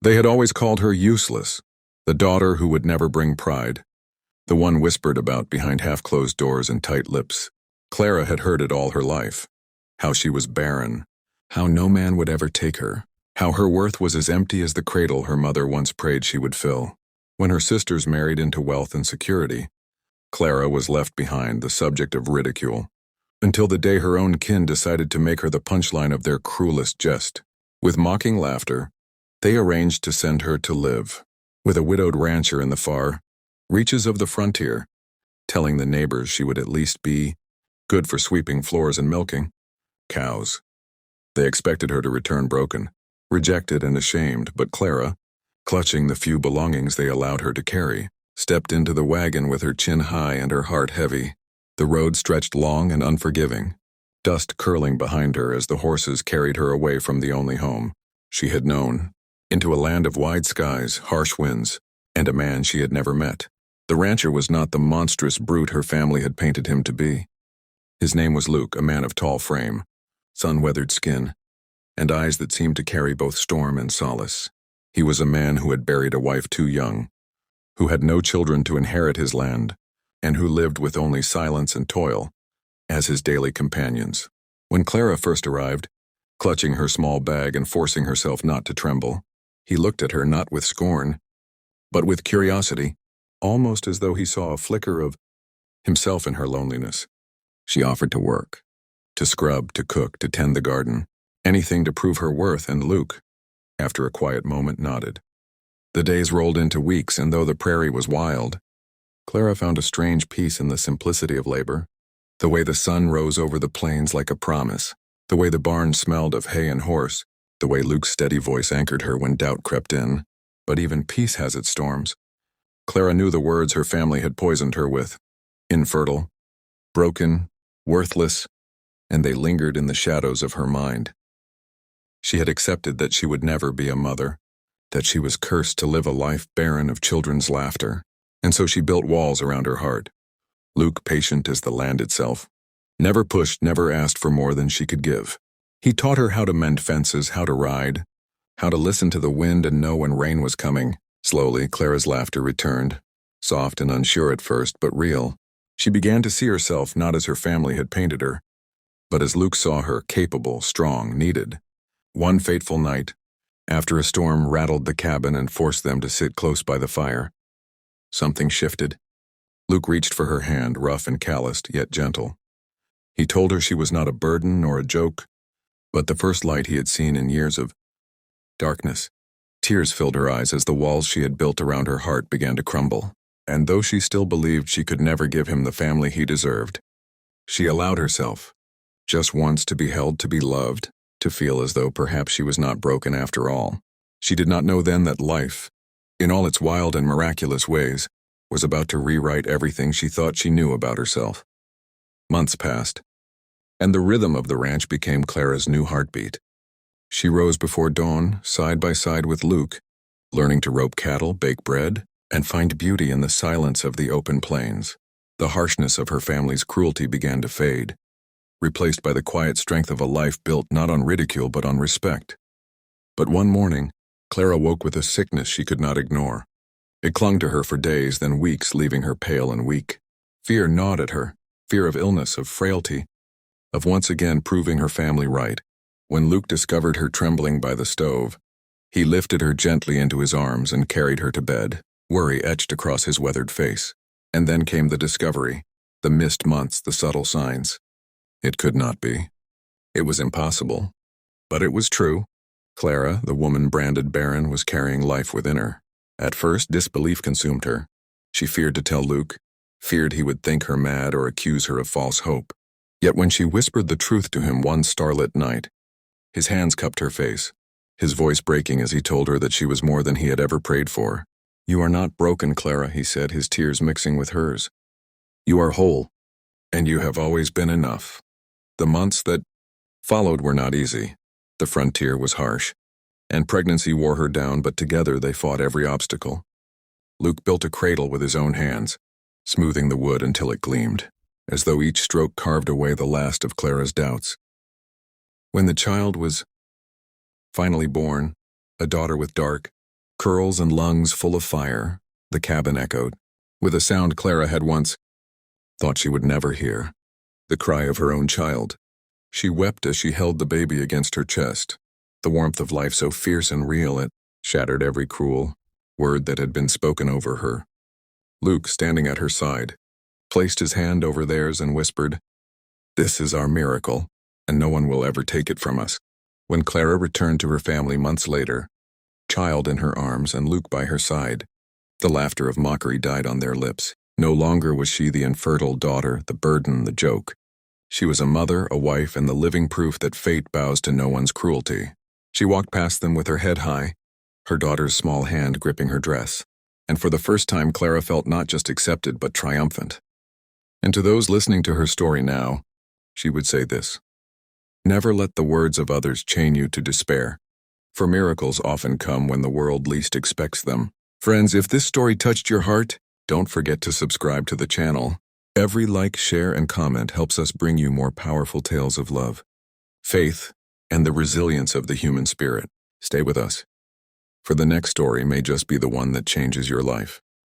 They had always called her useless, the daughter who would never bring pride, the one whispered about behind half-closed doors and tight lips. Clara had heard it all her life. How she was barren, how no man would ever take her, how her worth was as empty as the cradle her mother once prayed she would fill. When her sisters married into wealth and security, Clara was left behind, the subject of ridicule, until the day her own kin decided to make her the punchline of their cruelest jest. With mocking laughter, they arranged to send her to live with a widowed rancher in the far reaches of the frontier, telling the neighbors she would at least be good for sweeping floors and milking cows. They expected her to return broken, rejected and ashamed, but Clara, clutching the few belongings they allowed her to carry, stepped into the wagon with her chin high and her heart heavy. The road stretched long and unforgiving, dust curling behind her as the horses carried her away from the only home she had known, into a land of wide skies, harsh winds, and a man she had never met. The rancher was not the monstrous brute her family had painted him to be. His name was Luke, a man of tall frame, sun-weathered skin, and eyes that seemed to carry both storm and solace. He was a man who had buried a wife too young, who had no children to inherit his land, and who lived with only silence and toil as his daily companions. When Clara first arrived, clutching her small bag and forcing herself not to tremble, he looked at her not with scorn, but with curiosity, almost as though he saw a flicker of himself in her loneliness. She offered to work, to scrub, to cook, to tend the garden, anything to prove her worth, and Luke, after a quiet moment, nodded. The days rolled into weeks, and though the prairie was wild, Clara found a strange peace in the simplicity of labor, the way the sun rose over the plains like a promise, the way the barn smelled of hay and horse, the way Luke's steady voice anchored her when doubt crept in. But even peace has its storms. Clara knew the words her family had poisoned her with: infertile, broken, worthless, and they lingered in the shadows of her mind. She had accepted that she would never be a mother, that she was cursed to live a life barren of children's laughter, and so she built walls around her heart. Luke, patient as the land itself, never pushed, never asked for more than she could give. He taught her how to mend fences, how to ride, how to listen to the wind and know when rain was coming. Slowly, Clara's laughter returned, soft and unsure at first, but real. She began to see herself not as her family had painted her, but as Luke saw her, capable, strong, needed. One fateful night, after a storm rattled the cabin and forced them to sit close by the fire, something shifted. Luke reached for her hand, rough and calloused, yet gentle. He told her she was not a burden nor a joke, but the first light he had seen in years of darkness. Tears filled her eyes as the walls she had built around her heart began to crumble, and though she still believed she could never give him the family he deserved, she allowed herself, just once, to be held, to be loved, to feel as though perhaps she was not broken after all. She did not know then that life, in all its wild and miraculous ways, was about to rewrite everything she thought she knew about herself. Months passed, and the rhythm of the ranch became Clara's new heartbeat. She rose before dawn, side by side with Luke, learning to rope cattle, bake bread, and find beauty in the silence of the open plains. The harshness of her family's cruelty began to fade, replaced by the quiet strength of a life built not on ridicule but on respect. But one morning, Clara woke with a sickness she could not ignore. It clung to her for days, then weeks, leaving her pale and weak. Fear gnawed at her, fear of illness, of frailty, of once again proving her family right. When Luke discovered her trembling by the stove, he lifted her gently into his arms and carried her to bed, worry etched across his weathered face. And then came the discovery, the missed months, the subtle signs. It could not be. It was impossible. But it was true. Clara, the woman branded barren, was carrying life within her. At first, disbelief consumed her. She feared to tell Luke, feared he would think her mad or accuse her of false hope. Yet when she whispered the truth to him one starlit night, his hands cupped her face, his voice breaking as he told her that she was more than he had ever prayed for. "You are not broken, Clara," he said, his tears mixing with hers. "You are whole, and you have always been enough." The months that followed were not easy. The frontier was harsh, and pregnancy wore her down, but together they fought every obstacle. Luke built a cradle with his own hands, smoothing the wood until it gleamed, as though each stroke carved away the last of Clara's doubts. When the child was finally born, a daughter with dark, curls and lungs full of fire, the cabin echoed, with a sound Clara had once thought she would never hear, the cry of her own child. She wept as she held the baby against her chest, the warmth of life so fierce and real it shattered every cruel word that had been spoken over her. Luke, standing at her side, placed his hand over theirs and whispered, "This is our miracle, and no one will ever take it from us." When Clara returned to her family months later, child in her arms and Luke by her side, the laughter of mockery died on their lips. No longer was she the infertile daughter, the burden, the joke. She was a mother, a wife, and the living proof that fate bows to no one's cruelty. She walked past them with her head high, her daughter's small hand gripping her dress, and for the first time Clara felt not just accepted but triumphant. And to those listening to her story now, she would say this: never let the words of others chain you to despair, for miracles often come when the world least expects them. Friends, if this story touched your heart, don't forget to subscribe to the channel. Every like, share, and comment helps us bring you more powerful tales of love, faith, and the resilience of the human spirit. Stay with us, for the next story may just be the one that changes your life.